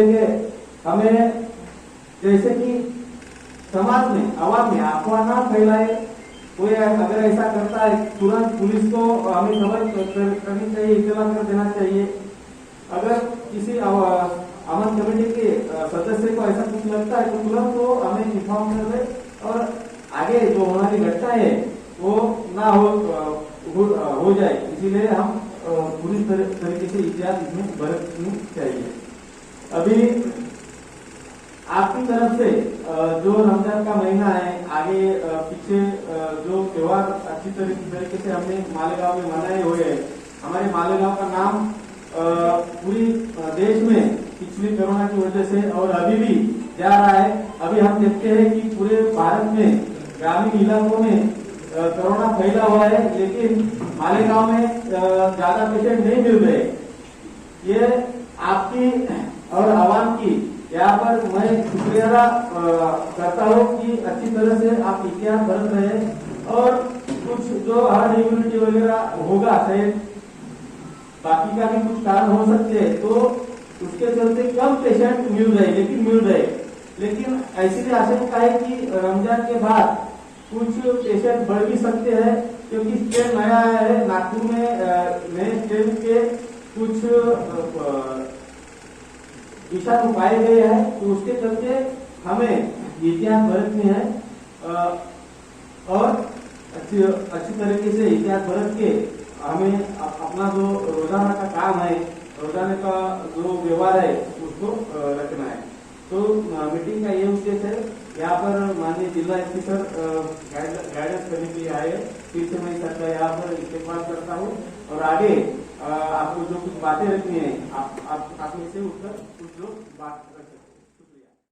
लेके हमें जैसे कि समाज में आवाम में अफवाह ना फैलाए। कोई अगर ऐसा करता है तुरंत पुलिस को हमें खबर करनी चाहिए, इत्तला कर देना चाहिए। अगर किसी अमन कमेटी के सदस्य को ऐसा कुछ लगता है तो तुरंत वो हमें इन्फॉर्म कर दे और आगे जो हमारी घटना है वो ना हो जाए। इसीलिए हम पूरी तरीके से एहतियात इसमें बरतनी चाहिए। अभी आपकी तरफ से जो रमजान का महीना है, आगे पीछे जो त्योहार अच्छी तरीके से हमने मालेगांव में मनाए हुए हैं। हमारे मालेगांव का नाम पूरी देश में पिछली कोरोना की वजह से और अभी भी जा रहा है। अभी हम देखते हैं कि पूरे भारत में ग्रामीण इलाकों में कोरोना फैला हुआ है, लेकिन मालेगांव में ज्यादा पेशेंट नहीं मिल रहे। ये आपकी और आवाम की यहाँ पर मैं शुक्रिया करता हूँ कि अच्छी तरह से आप एहतियात बरत रहे हैं और कुछ जो हर्ड इम्यूनिटी वगैरह होगा, शायद बाकी का भी कुछ कारण हो सकते हैं, तो उसके चलते कम पेशेंट मिल रहे। लेकिन ऐसी भी आशंका है कि रमजान के बाद कुछ पेशेंट बढ़ भी सकते हैं, क्योंकि स्ट्रेन नया आया है। नागपुर में नए स्ट्रेन के कुछ विषाणु पाए गए हैं, तो उसके चलते हमें एहतियात बरतनी है और अच्छी तरीके से एहतियात बरत के हमें अपना जो रोजाना का काम है, रोजाना का जो व्यवहार है उसको रखना है। तो मीटिंग का ये उद्देश्य है। यहाँ पर माननीय जिला एसपी सर गाइडेंस करने के लिए आए। फिर से मैं सर का यहाँ पर इस्तेमाल करता हूँ और आगे आपको जो कुछ बातें रखनी है आप में से उठकर कुछ लोग बात कर सकते हैं।